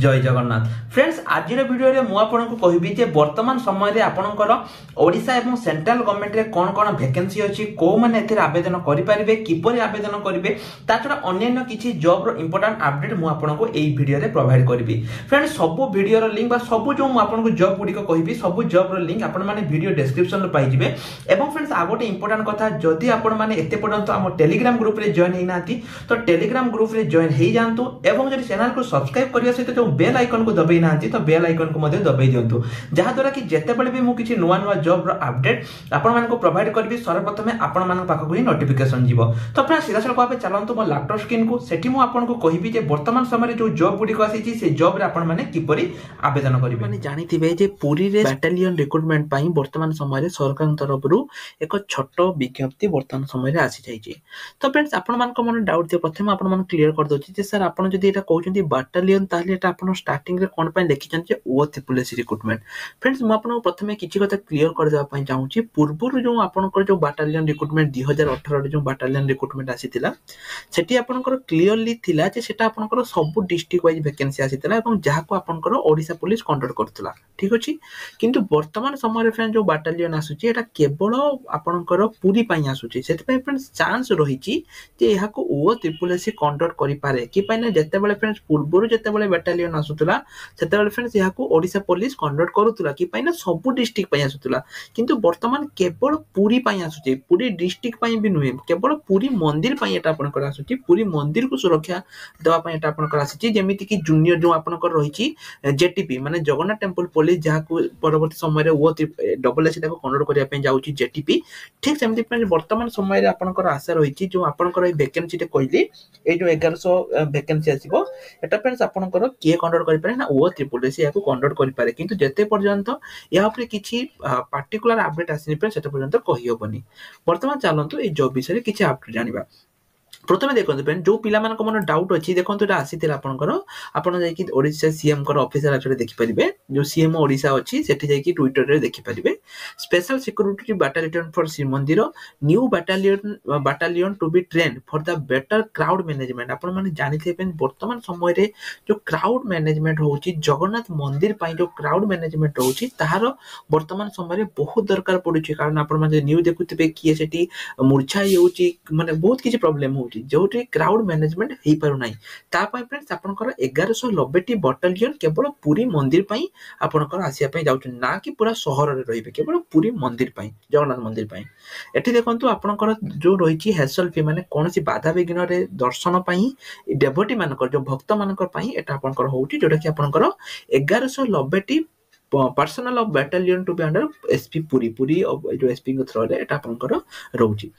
जय जगन्नाथ फ्रेंड्स आज वीडियो रे मु आपनको कहबी जे वर्तमान समय रे आपनकर ओडिशा एवं सेंट्रल गवर्नमेंट रे कोन कोन वैकेंसी अछि को माने एथिर आवेदन करि परिबे किपरि आवेदन करिवे ता छडा अन्य किछि जॉब रो इंपोर्टेंट अपडेट मु आपनको एई वीडियो रे प्रोवाइड करबी। फ्रेंड्स सब वीडियो रो लिंक बा सब जो मु आपनको जॉब गुडी को कहबी सब जॉब रो लिंक आपन माने वीडियो डिस्क्रिप्शन रे पाइ जिवे। एवं फ्रेंड्स आ गोटे इंपोर्टेंट कथा जदि आपन माने एते पर्यंत हम टेलीग्राम ग्रुप रे जॉइन हेइ नाती तो टेलीग्राम ग्रुप रे जॉइन हेइ जानतु एवं जदि चैनल को सब्सक्राइब करिया सहित जो बेल आइकन को दबाई नांती तो बेल आइकन को मध्ये दबाई दियंतु जहा द्वारा कि जेते बेले भी मु किछि नुवा नुवा जॉब रो अपडेट आपन मान को प्रोवाइड करबी सर्वप्रथम आपन मान पाखा को ही नोटिफिकेशन जीवो। तो अपना सीधा सळक भाबे चलंतु मो लैपटॉप स्क्रीन को सेठी मु आपन को कहिबी जे वर्तमान समय रे जो जॉब गुडी को आसी छि से जॉब रे आपन माने किपरि आवेदन करिवे। माने जानिथिबे जे पुरी रे बटालियन रिक्रुटमेंट पई वर्तमान समय रे सरकार तरफ रु एक छोटो विज्ञप्ति वर्तमान समय रे आसी जाई छि। तो फ्रेंड्स आपन मान को मन डाउट थे प्रथम आपन मान क्लियर कर दोछि जे सर आपन जदि एटा कहउछन्ती बटालियन ताले एटा आपन स्टार्टिंग रे कोन पई लिखिछन जे ओ ट्रिपल रिक्रुटमेंट। फ्रेंड्स मु आपन प्रथमे किछि कथा क्लियर कर देबा पई चाहू छि पूर्व जो आपन को जो बटालियन रिक्रुटमेंट 2018 रे जो बटालियन रिक्रुटमेंट आसीतिला सेठी आपन को क्लियरली थिला जे सेटा आपन को सब डिस्ट्रिक्ट वाइज वैकेंसी आसीतिला एवं जहा को आपन को ओडिसा पुलिस कंडक्ट करथला ठीक अछि। किंतु वर्तमान समय रे फ्रेंड जो बटालियन आसु छि एटा केवल आपन को पूरी पई आसु छि सेति पई फ्रेंड्स चांस रही छि जे एहा को ओ ट्रिपल कंडक्ट करि पारे कि पई ना जते बेले फ्रेंड्स पूर्व जते बेले बटालियन आसुतला सेते बेले फ्रेंड्स एहा को ओडिसा पुलिस कंडक्ट करूतला कि पई ना सब डिस्ट्रिक्ट पई आसुतला किंतु वर्तमान केवल पूरी पई आसु छि पूरी डिस्ट्रिक्ट पई भी नुहे केवल पूरी मंदिर पई एटा आपन को आसु छि पूरी मंदिर को सुरक्षा देवा पई एटा आपन को आसु छि जेमिति कि जूनियर जो आपन को रही छि जेटीपी माने जगन्नाथ टेंपल पुलिस जहा को परवर्ती समय रे ओ डबल एस को कंडक्ट करिया पई जाउ छि जेटीपी ठीक सेमति फ्रेंड्स वर्तमान समय रे आपन को आशा रही छि जो आपन को वैकेंसी ते कहली ए जो 1100 वैकेंसी आसीबो एटा फ्रेंड्स आपन को के कंडक्ट करि पारे ना ओ ट्रिपल एस याको कंडक्ट करि पारे किंतु जेते पर्यंत या ऊपर किछि पार्टिकुलर अपडेट आसिनि पे सेते पर्यंत कहि होबनी। वर्तमान चलंतु ए जॉब विषय रे किछि अपडेट जानिबा। प्रथमे देखंतु फ्रेंड जो पिला मान को मन डाउट अछि देखंतु एटा आसीतिला आपन जाय कि ओडिसा सीएम को ऑफिशियल आचरे देखि परिबे जो सीएम ओडिसा अछि सेठी जाय कि ट्विटर रे देखि परिबे special security battalion for Shrimandir new battalion to be trained for the better crowd management. आपन माने जानिथे पेन वर्तमान समय रे जो क्राउड मैनेजमेंट होउची जगन्नाथ मंदिर पई जो क्राउड मैनेजमेंट होउची ताहार वर्तमान समय रे बहुत दरकार पडुची कारण आपन माने न्यू देखुथिबे कि सेठी मूर्छा होउची माने बहुत किछि प्रॉब्लम होउची जोटी क्राउड मैनेजमेंट हेई पारु नाही ता पई फ्रेंड्स आपनकर 1190 टी बटालियन केवल पूरी मंदिर पई आपनकर आसिया पई जाउछ ना कि पूरा शहर रे रहिबे केवल पूरी मंदिर पई जगन्नाथ मंदिर पई। एठी देखंतु आपनकर जो रहिछि हेसल फी माने कोनसी बाधा विघ्न रे दर्शन पई डेवोटी मानकर जो भक्त मानकर पई एटा आपनकर होउची जोटा कि आपनकर 1190 T personnel of battalion to be under SP पूरी पूरी जो एसपी को थ्रो रे एटा आपनकर रहउची।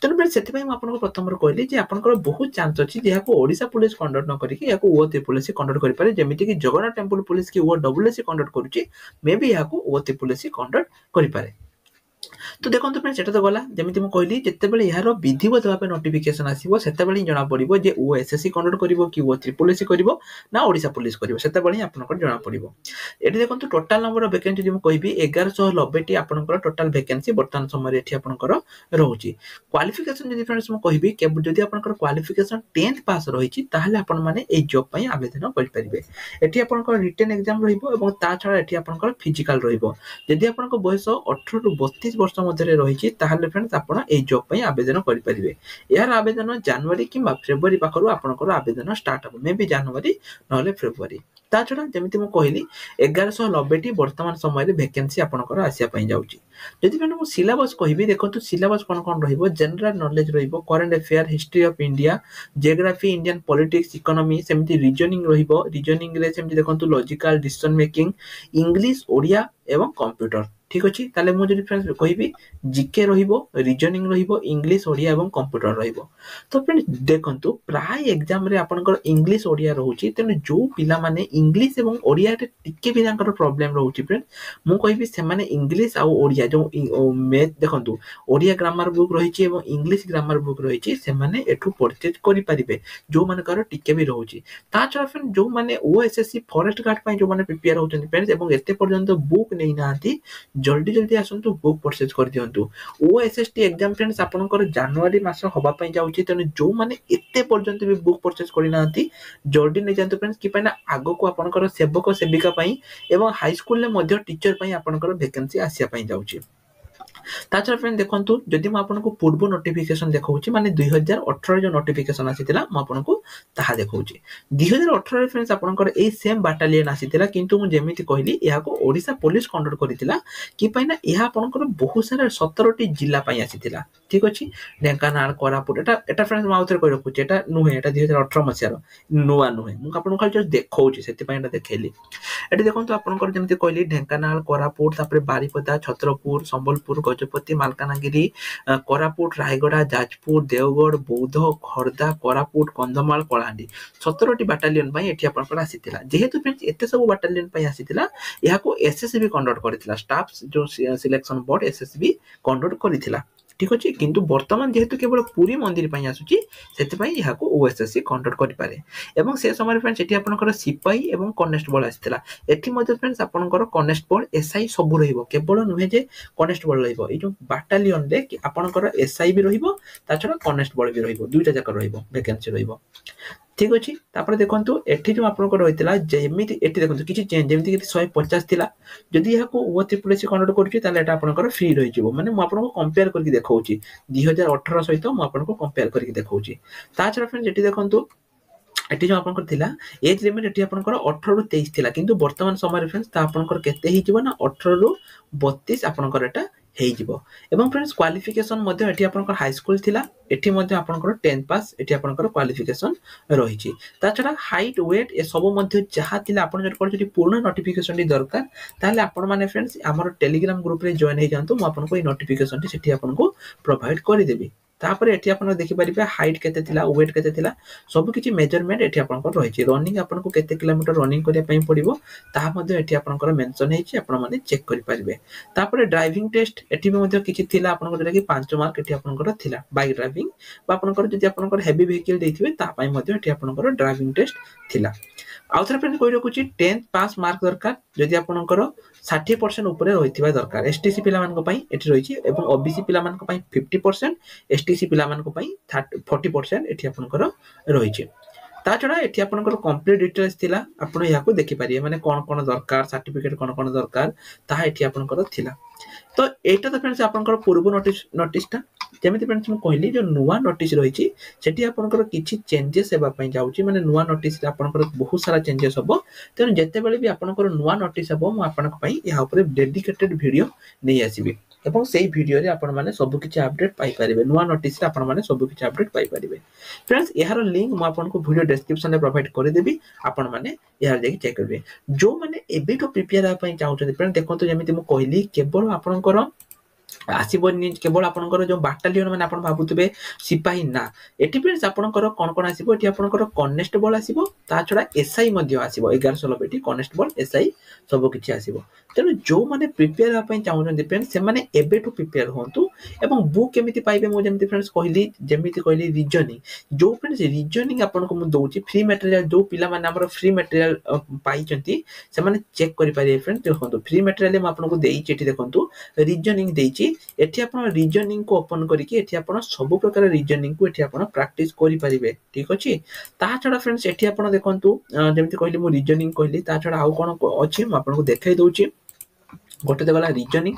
तने बेर सेति पई म आपनको प्रथम रो कहली जे आपनकर बहुत चांस अछि जे याको ओडिसा पुलिस कंडक्ट न करी कि याको ओ पुलिस कंडक्ट करि पारे जेमिति कि जगन्नाथ टेंपल पुलिस की ओ डब्ल्यूएससी कंडक्ट करूची मे बी याको ओ पुलिस कंडक्ट करि पारे। तो देखंतु फ्रेंड्स सेटा तो गला जेमिति म कहली जत्ते बेले यारो विधिवत भाबे नोटिफिकेशन आसीबो सेते बेले जणा पड़िबो जे ओ एसएससी कंडक्ट करिवो कि ओ ट्रिपल एससी करिवो ना ओडिसा पुलिस करिवो सेते बेले आपनकर जणा पड़िबो। एठी देखंतु टोटल नंबर ऑफ वैकेंसी जे म कहबी 1190 टी आपनकर टोटल वैकेंसी वर्तमान समय रे एठी आपनकर रहउची। क्वालिफिकेशन जे फ्रेंड्स म कहबी के जदि आपनकर क्वालिफिकेशन 10th पास रहिची ताहाले आपन माने ए जॉब पई आवेदन करि परिबे। एठी आपनकर रिटन एग्जाम रहिबो एवं ता छडा एठी आपनकर फिजिकल रहिबो। जदि आपनकर बयस 18 रु 32 वर्ष मध्ये रहिची ताहाले फ्रेंड्स आपण ए जॉब पई आवेदन करि परिबे। यार आवेदन जनवरी किबा फेब्रुआरी पाखरु आपनकर आवेदन स्टार्ट हो मे बी जनवरी नहले फेब्रुआरी ता छडा जेमिति म कहली 1190 टी वर्तमान समय रे वैकेंसी आपनकर आसिया पई जाउची। जदि फ्रेंड म सिलेबस कहबी देखंतु सिलेबस कोन रहिबो जनरल नॉलेज रहिबो current affair history of India geography Indian politics economy सेमिति रीजनिंग रहिबो रीजनिंग रे सेमिति देखंतु logical decision making English Odia एवं कंप्यूटर ठीक अछि। ताले मु जदि फ्रेंड्स कहबी जीके रहिबो रीजनिंग रहिबो इंग्लिश ओडिया एवं कंप्यूटर रहिबो। तो फ्रेंड्स देखंतु प्राय एग्जाम रे आपनकर इंग्लिश ओडिया रहउची तेने जो पिला माने इंग्लिश एवं ओडिया रे टिके भी तांकर प्रॉब्लम रहउची फ्रेंड्स मु कहबी से माने इंग्लिश आ ओडिया जो मैथ देखंतु ओडिया ग्रामर बुक रहिची एवं इंग्लिश ग्रामर बुक रहिची से माने एठु परचेज करि परिबे जो मानकर टिके भी रहउची। ता छडा फ्रेंड जो माने ओएसएससी फॉरेस्ट गार्ड पई जो माने प्रिपेयर होचन फ्रेंड्स एवं एते पर्यंत बुक नै नांती जल्दी जल्दी आसतु बुक परचेज कर दिंतु। ओएसएसटी एग्जाम फ्रेंड्स आपनकर जनवरी मास हबा पई जाउची, तेनु जो माने एते पर्यंत भी बुक परचेज करि नांती जल्दी नै जानतु फ्रेंड्स कि पैना आगो को आपनकर सेवक सेविका पई एवं हाई स्कूल ले मध्य टीचर पई आपनकर वैकेंसी आसिया पई जाउची। ताछड़ा फ्रेंड देखंतु जदि म आपनको पूर्व नोटिफिकेशन देखौची माने 2018 जो नोटिफिकेशन आसीतिला म आपनको ताहा देखौची। 2018 रे फ्रेंड्स आपनकर ए सेम बाटालियन आसीतिला, किंतु मु जेमिति कहली एहा को ओडिसा पुलिस कंडक्ट करितिला कि पैना एहा आपनकर बहुत सारा 17 टी जिल्ला पई आसीतिला। ठीक अछि, ढेंकानाल कोरापुट एटा फ्रेंड्स म आउथरे कहि रखुची, एटा नुहे, एटा 2018 मसियारो नुवा नुहे, मु आपनको खाली जस्ट देखौची सेति पई एटा देखेली। एटी देखंतु आपनकर जेमिति कहली ढेंकानाल कोरापुट तापर बारिपदा छत्रपुर संबलपुर गजपति मालकानगिरी कोरापुट रायगड़ा जाजपुर देवगढ़ बौद्ध खर्दा कोरापुट कंधमाल कलाहांडी 17 टी बाटालियन पई एठी आपनकर आसीतिला। जेहेतु फ्रेंड्स एते सब बाटालियन पई आसीतिला एहा को एसएसबी कंडक्ट करितिला, स्टाफ जो सिलेक्शन बोर्ड एसएसबी कंडक्ट करितिला। ठीक अछि, किंतु वर्तमान जेहेतु केवल पुरी मंदिर पई आसुची सेति पई एहा को ओएसएससी कंडक्ट करि पारे। एवं से समय फ्रेंड्स एठी आपनकर सिपाही एवं कनेस्टेबल आसीतिला। एठी मध्ये फ्रेंड्स आपनकर कनेस्टेबल एसआई सब रहिबो, केवल नुहे जे कनेस्टेबल रहिबो। ए जो बाटालियन रे कि आपनकर एसआई भी रहिबो, ता छडा कनेस्टेबल भी रहिबो, दुईटा जाक रहिबो, वैकेंसी रहिबो। ठीक अछि, तापर देखंतु एठी जो आपनकर रहितला जेमिति एठी देखंतु किछि चेंज जेमिति कि 150 थिला, जदि एहा को ओ त्रिपुलसी कंडक्ट करछि ताले एटा आपनकर फ्री रहि जिवो। माने मु आपनको कंपेयर करके देखौछि 2018 सहित मु आपनको कंपेयर करके देखौछि। ता छडा फ्रेंड्स एठी देखंतु एठी जो आपनकर थिला एज लिमिट एठी आपनकर 18 रु 23 थिला, किंतु वर्तमान समय फ्रेंड्स ता आपनकर केते हि जिवो ना 18 रु 32 आपनकर एटा हेइ जिवो। एवं फ्रेंड्स क्वालिफिकेशन मध्ये एठी आपनकर हाई स्कूल थिला, एठी मध्ये आपनकर 10th पास एठी आपनकर क्वालिफिकेशन रहिछि। ता छडा हाइट वेट ए सब मध्ये जहा थिला आपन जट करछि पूर्ण नोटिफिकेशन टी दरकार, ताले आपन माने फ्रेंड्स हमर टेलीग्राम ग्रुप रे जॉइन हे जानतो, मु आपनको ए नोटिफिकेशन टी सेठी आपनको प्रोवाइड करि देबी। तापर एठी आपन देखि परिबे हाइट केते थिला वेट केते थिला सब किछि मेजरमेंट एठी आपनकर रहिछि। रनिंग आपनको केते किलोमीटर रनिंग करिया पई पड़िबो ता मध्ये एठी आपनकर मेंशन हेछि, आपन माने चेक करि परिबे। तापर ड्राइविंग टेस्ट एठी मध्ये किछि थिला आपनकर जेटा कि 5 मार्क एठी आपनकर थिला बाइक ड्राइविंग, बा आपनकर जदि आपनकर हेवी व्हीकल देथिबे ता पई मध्ये एठी आपनकर ड्राइविंग टेस्ट थिला। आउथरे फ्रेंड कहि रखुछि 10th पास मार्क दरकार, जदि आपनकर 60% ऊपर रहिथिबा दरकार। एसटीसी पिला मानको पई एठी रहिछि एवं ओबीसी पिला मानको पई 50%, एसटीसी पिला मानको पई 40% एठी आपनकर रहिछि। ता छडा एठी आपनकर कंप्लीट डिटेल्स थिला, आपण याको देखि पारिए माने कोन कोन दरकार सर्टिफिकेट कोन कोन दरकार ता एठी आपनकर थिला। तो एटा तो फ्रेंड्स आपनकर पूर्व नोटिस ता जेमिति फ्रेंड्स मु कहली जो नुवा नोटिस रहिछि सेठी आपनकर किछि चेंजेस हेबा पई जाउछि, माने नुवा नोटिस रे आपनकर बहुत सारा चेंजेस हबो। तेनु जते बेले भी आपनकर नुवा नोटिस हबो मु आपनक पई या ऊपर डेडिकेटेड वीडियो नै आसीबी, एवं सेही वीडियो रे आपण माने सब किछि अपडेट पाई परिबे। नुवा नोटिस रे आपण माने सब किछि अपडेट पाई परिबे। फ्रेंड्स एहार लिंक मु आपनको वीडियो डिस्क्रिप्शन रे प्रोवाइड कर देबी, आपण माने एहार जेकी चेक करबे। जो माने एबे तो प्रिपेयर आ पई चाहउछथि फ्रेंड देखंतु जेमिति मु कहली केवल आपनकर आसीबो केवल आपनकर जो बाटालियन माने आपण भाबुतबे सिपाही ना, एठी फ्रेंड्स आपनकर कोन कोन आसीबो एठी आपनकर कनेस्टेबल आसीबो, ता छडा एसआई मध्ये आसीबो 1116 बेटी कनेस्टेबल एसआई सब किछि आसीबो। तेनु जो माने प्रिपेयर आ पई चाहउछथि फ्रेंड्स से माने एबे टू प्रिपेयर होंतु। एवं बुक केमिति पाइबे मु जेमिति फ्रेंड्स कहली जेमिति कहली रीजनिंग, जो फ्रेंड्स रीजनिंग आपनको मु दोउची फ्री मटेरियल, जो पिला माने हमर फ्री मटेरियल पाइचंती से माने चेक करि पारे। फ्रेंड्स देखंतु फ्री मटेरियल म आपनको देइची, एठी देखंतु रीजनिंग देइची, एठी आपण रीजनिंग को ओपन करिकि एठी आपण सब प्रकार रीजनिंग को एठी आपण प्रैक्टिस करि परिबे। ठीक अछि, ता छडा फ्रेंड्स एठी आपण देखंतु जेमिति कहली मु रीजनिंग कहली, ता छडा आउ कोन अछि म आपनको देखाइ दोउची। गोटे गला रीजनिंग,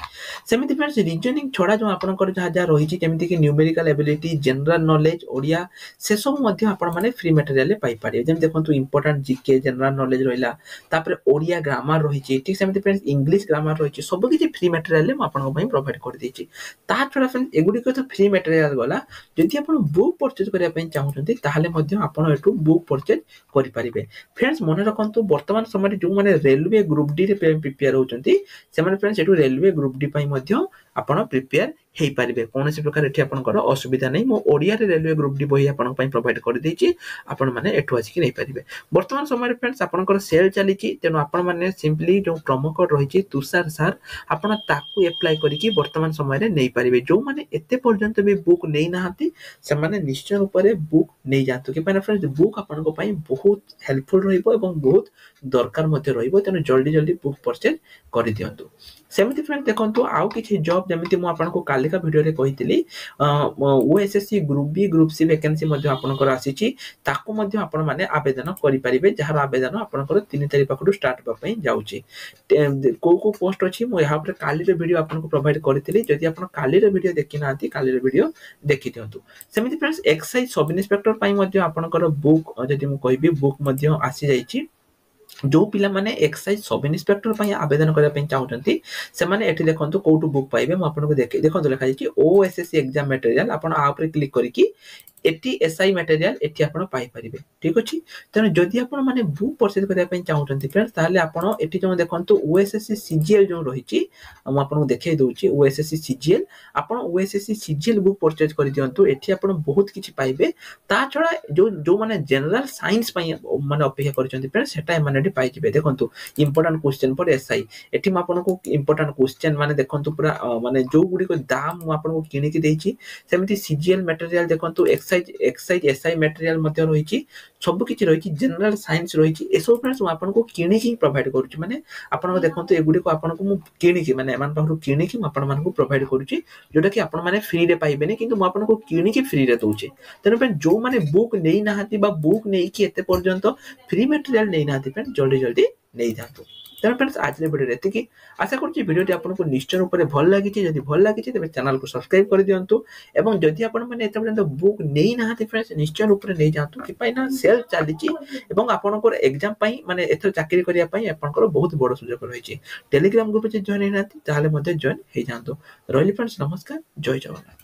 सेमिति फ्रेंड्स रीजनिंग छोड़ा जो आपनकर जहा जहा रहिछि जेमिति कि numerical ability general knowledge Odia से सब मध्ये आपण माने फ्री मटेरियल पाई पारे। जेम देखंतु इंपोर्टेंट जीके जनरल नॉलेज रहिला, तापर ओडिया ग्रामर रहिछि, ठीक सेमिति फ्रेंड्स इंग्लिश ग्रामर रहिछि, सब किछि फ्री मटेरियल म आपन पई प्रोवाइड कर देछि। ता छोड़ा फ्रेंड्स एगुडी को तो फ्री मटेरियल गला, जदि आपण बुक परचेज करिया पई चाहउछन्ती ताहाले मध्ये आपण एटू बुक परचेज करि परिबे। फ्रेंड्स मने रखंतु वर्तमान समय जो माने रेलवे ग्रुप डी रे प्रिपेयर होचन्ती से माने फ्रेंड्स एटू रेलवे ग्रुप डी पई मध्ये आपण प्रिपेयर हेई परिबे, कोनोसी प्रकार एठी आपनकर असुविधा नै। मो ओडिया रे रेलवे ग्रुप डी बही आपन पई प्रोवाइड कर देछि, आपण माने एठु आसी कि नै परिबे। वर्तमान समय रे फ्रेंड्स आपनकर सेल चलीछि, तेनु आपण माने सिंपली जो प्रोमो कोड रहिछि तुषार सर आपण ताकू अप्लाई करिकि वर्तमान समय रे नै परिबे। जो माने एते पर्यंत भी बुक नै नाहंती से माने निश्चय ऊपर बुक नै जानतु कि माने फ्रेंड्स बुक आपण पई बहुत हेल्पफुल रहिबो एवं बहुत दरकार मध्ये रहिबो, तेनु जल्दी जल्दी बुक परचेज करि दियंतु। सेमती फ्रेंड्स देखंतु आउ किछि जॉब जेमिति मु आपनको कालिका वीडियो रे कहितली OSSC group B group C vacancy मध्ये आपनकर आसीछि ताको मध्ये आपण माने आवेदन करि परिबे जहार आवेदन आपनकर 3 तारिख पाखडु स्टार्ट बा पई जाउछि को पोस्ट अछि मु यहाँ पर काली रे वीडियो आपनको प्रोवाइड करथिली जदि आपण काली रे वीडियो देखि नांती काली रे वीडियो देखि दियंतु सेमती फ्रेंड्स एक्साइज सब इंस्पेक्टर पई मध्ये आपनकर बुक जदि मु कहिबी बुक मध्ये आसी जाइछि जो पिला माने एक्साइज सब इंस्पेक्टर पई आवेदन करिया पई चाहउचंती से माने एठी देखंतु कोटु बुक पाइबे म आपनको देखै देखंतु लेखा जायछि ओएसएससी एग्जाम मटेरियल आपण आ ऊपर क्लिक करिकि एटी एसआई मटेरियल एटी आपण पाई परिबे ठीक अछि तने जदि आपण माने बुक परचेज करिया पई चाहउचंती फ्रेंड्स ताले आपण एठी जो देखंतु ओएसएससी सीजीएल जो रहिछि हम आपनको देखै दउछि ओएसएससी सीजीएल आपण ओएसएससी सीजीएल बुक परचेज करि दियंतु एठी आपण बहुत किछि पाइबे ता छडा जो जो माने जनरल साइंस पई माने अपेक्षा करचंती फ्रेंड्स सेटा माने एठी पाई जिबे देखंतु इंपोर्टेंट क्वेश्चन फॉर एसआई एठी म आपनको इंपोर्टेंट क्वेश्चन माने देखंतु पूरा माने जो गुडी को दाम म आपनको किनि कि देछि सेमिति सीजीएल मटेरियल देखंतु एक्साइज एसआई मटेरियल मध्ये रहिछि सब किछि रहिछि जनरल साइंस रहिछि एसो फ्रेंड्स म आपनको किनि कि प्रोवाइड करूछि माने आपनको देखंतु एगुडी को आपनको मु किनि कि माने एमान पाखरु किनि कि म आपण मानको प्रोवाइड करूछि जोटा कि आपण माने फ्री रे पाइबेनी किंतु म आपनको किनि कि फ्री रे दउछि तेनु फ्रेंड जो माने बुक नै नाहति बा बुक नै कि एते पर्यंत फ्री मटेरियल नै नाहति फ्रेंड जल्दी जल्दी नै जातु तेनु फ्रेंड्स आज रे वीडियो एति कि आशा करछि वीडियोटी आपनको निश्चय रूप से भल लागिछि जदि भल लागिछि तबे चैनल को सब्सक्राइब कर दियंतु एवं जदि आपण माने एते पर्यंत बुक नै नाहति फ्रेंड्स निश्चय रूप से नै जातु कि पाइना सेल चालिछि एवं आपनकर एग्जाम पई माने एथर चाकरी करिया पई आपनकर बहुत बड़ सुযোগ रहिछि टेलीग्राम ग्रुप जे जॉइन नै नाहति ताले मध्ये जॉइन हे जांतु रहली फ्रेंड्स नमस्कार जय जगन्नाथ।